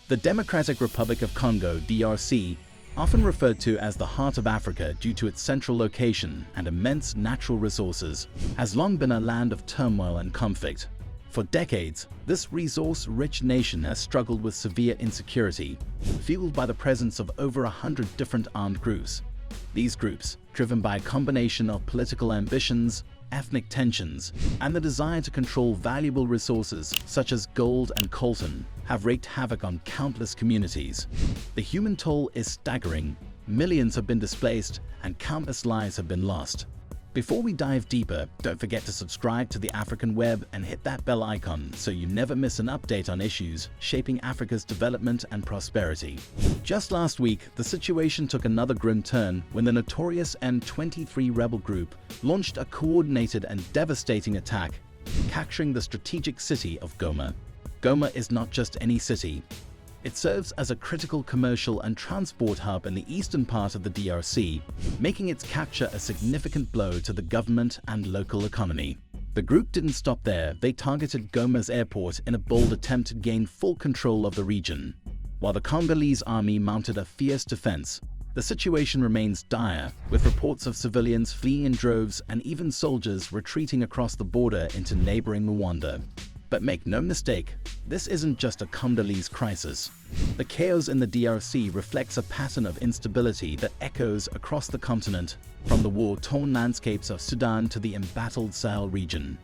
The Democratic Republic of Congo, DRC, often referred to as the heart of Africa due to its central location and immense natural resources, has long been a land of turmoil and conflict. For decades, this resource-rich nation has struggled with severe insecurity, fueled by the presence of over 100 different armed groups. These groups, driven by a combination of political ambitions, ethnic tensions, and the desire to control valuable resources such as gold and coltan, have wreaked havoc on countless communities. The human toll is staggering. Millions have been displaced and countless lives have been lost. Before we dive deeper, don't forget to subscribe to the African Web and hit that bell icon so you never miss an update on issues shaping Africa's development and prosperity. Just last week, the situation took another grim turn when the notorious M23 rebel group launched a coordinated and devastating attack, capturing the strategic city of Goma. Goma is not just any city. It serves as a critical commercial and transport hub in the eastern part of the DRC, making its capture a significant blow to the government and local economy. The group didn't stop there. They targeted Goma's airport in a bold attempt to gain full control of the region. While the Congolese army mounted a fierce defense, the situation remains dire, with reports of civilians fleeing in droves and even soldiers retreating across the border into neighboring Rwanda. But make no mistake, this isn't just a Congolese crisis. The chaos in the DRC reflects a pattern of instability that echoes across the continent, from the war-torn landscapes of Sudan to the embattled Sahel region.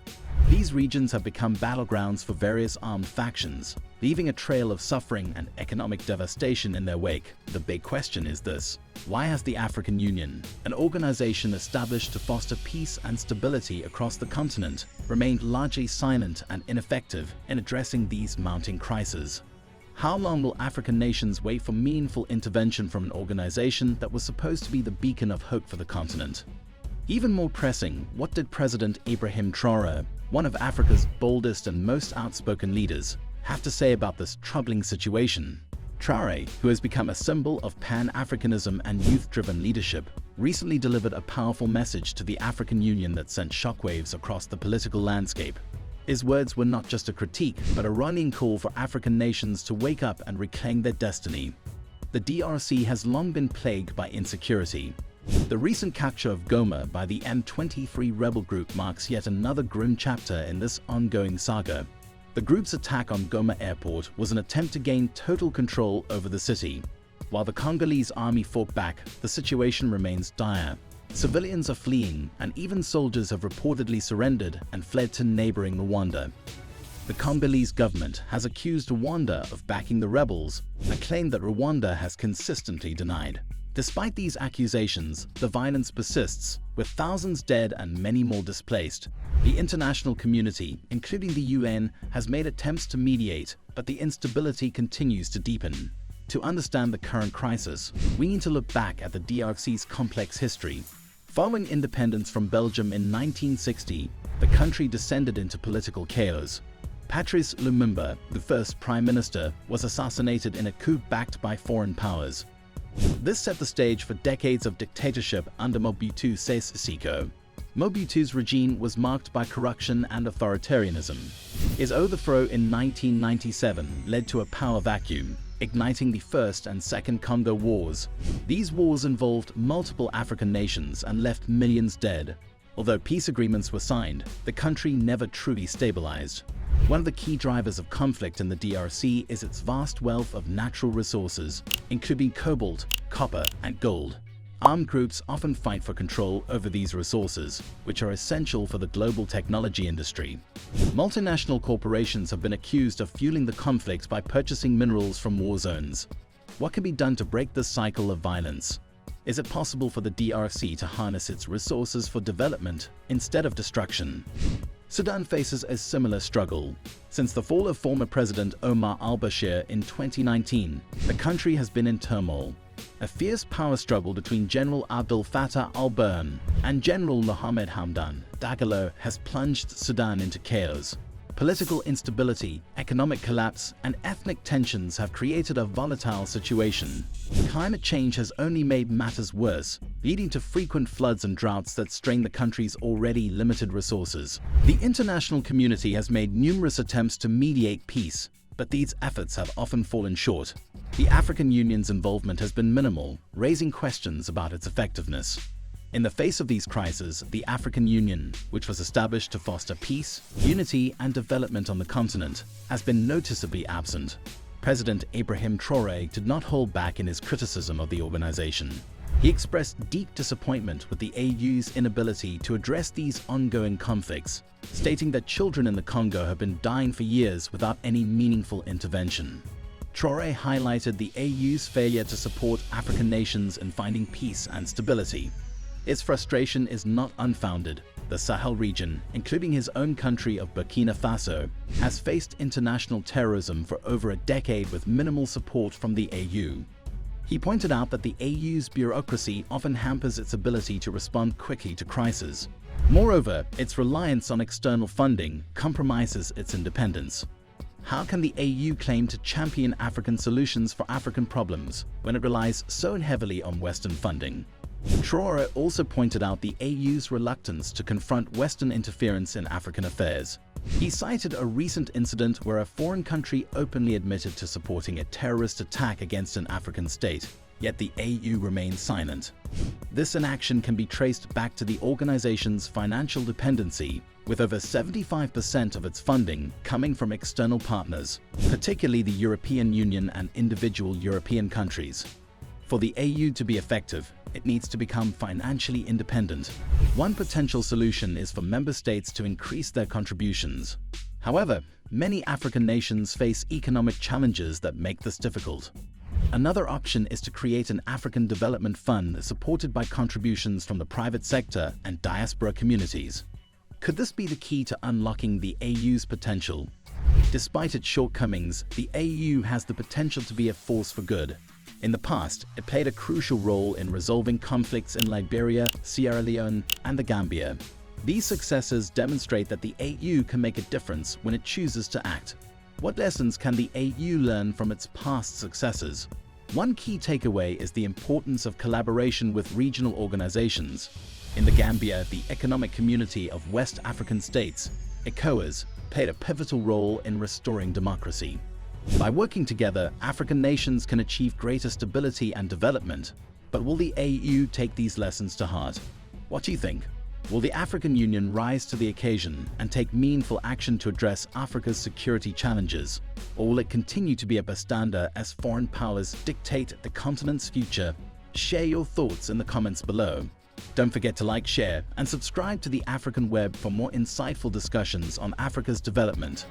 These regions have become battlegrounds for various armed factions, leaving a trail of suffering and economic devastation in their wake. The big question is this: why has the African Union, an organization established to foster peace and stability across the continent, remained largely silent and ineffective in addressing these mounting crises? How long will African nations wait for meaningful intervention from an organization that was supposed to be the beacon of hope for the continent? Even more pressing, what did President Ibrahim Traore, one of Africa's boldest and most outspoken leaders, have to say about this troubling situation? Traore, who has become a symbol of Pan-Africanism and youth-driven leadership, recently delivered a powerful message to the African Union that sent shockwaves across the political landscape. His words were not just a critique, but a running call for African nations to wake up and reclaim their destiny. The DRC has long been plagued by insecurity. The recent capture of Goma by the M23 rebel group marks yet another grim chapter in this ongoing saga. The group's attack on Goma airport was an attempt to gain total control over the city. While the Congolese army fought back, the situation remains dire. Civilians are fleeing, and even soldiers have reportedly surrendered and fled to neighboring Rwanda. The Congolese government has accused Rwanda of backing the rebels, a claim that Rwanda has consistently denied. Despite these accusations, the violence persists, with thousands dead and many more displaced. The international community, including the UN, has made attempts to mediate, but the instability continues to deepen. To understand the current crisis, we need to look back at the DRC's complex history. Following independence from Belgium in 1960, the country descended into political chaos. Patrice Lumumba, the first prime minister, was assassinated in a coup backed by foreign powers. This set the stage for decades of dictatorship under Mobutu Sese Seko. Mobutu's regime was marked by corruption and authoritarianism. His overthrow in 1997 led to a power vacuum, igniting the First and Second Congo Wars. These wars involved multiple African nations and left millions dead. Although peace agreements were signed, the country never truly stabilized. One of the key drivers of conflict in the DRC is its vast wealth of natural resources, including cobalt, copper, and gold. Armed groups often fight for control over these resources, which are essential for the global technology industry. Multinational corporations have been accused of fueling the conflict by purchasing minerals from war zones. What can be done to break this cycle of violence? Is it possible for the DRC to harness its resources for development instead of destruction? Sudan faces a similar struggle. Since the fall of former President Omar al-Bashir in 2019, the country has been in turmoil. A fierce power struggle between General Abdel Fattah al-Burhan and General Mohamed Hamdan Dagalo has plunged Sudan into chaos. Political instability, economic collapse, and ethnic tensions have created a volatile situation. Climate change has only made matters worse, leading to frequent floods and droughts that strain the country's already limited resources. The international community has made numerous attempts to mediate peace, but but these efforts have often fallen short. The African Union's involvement has been minimal, raising questions about its effectiveness. In the face of these crises, the African Union, which was established to foster peace, unity, and development on the continent, has been noticeably absent. President Ibrahim Traore did not hold back in his criticism of the organization. He expressed deep disappointment with the AU's inability to address these ongoing conflicts, stating that children in the Congo have been dying for years without any meaningful intervention. Traore highlighted the AU's failure to support African nations in finding peace and stability. Its frustration is not unfounded. The Sahel region, including his own country of Burkina Faso, has faced international terrorism for over a decade with minimal support from the AU. He pointed out that the AU's bureaucracy often hampers its ability to respond quickly to crises. Moreover, its reliance on external funding compromises its independence. How can the AU claim to champion African solutions for African problems when it relies so heavily on Western funding? Traore also pointed out the AU's reluctance to confront Western interference in African affairs. He cited a recent incident where a foreign country openly admitted to supporting a terrorist attack against an African state, yet the AU remained silent. This inaction can be traced back to the organization's financial dependency, with over 75% of its funding coming from external partners, particularly the European Union and individual European countries. For the AU to be effective, it needs to become financially independent. One potential solution is for member states to increase their contributions. However, many African nations face economic challenges that make this difficult. Another option is to create an African Development Fund supported by contributions from the private sector and diaspora communities. Could this be the key to unlocking the AU's potential? Despite its shortcomings, the AU has the potential to be a force for good. In the past, it played a crucial role in resolving conflicts in Liberia, Sierra Leone, and the Gambia. These successes demonstrate that the AU can make a difference when it chooses to act. What lessons can the AU learn from its past successes? One key takeaway is the importance of collaboration with regional organizations. In the Gambia, the Economic Community of West African States, ECOWAS, played a pivotal role in restoring democracy. By working together, African nations can achieve greater stability and development. But will the AU take these lessons to heart? What do you think? Will the African Union rise to the occasion and take meaningful action to address Africa's security challenges? Or will it continue to be a bystander as foreign powers dictate the continent's future? Share your thoughts in the comments below. Don't forget to like, share, and subscribe to the African Web for more insightful discussions on Africa's development.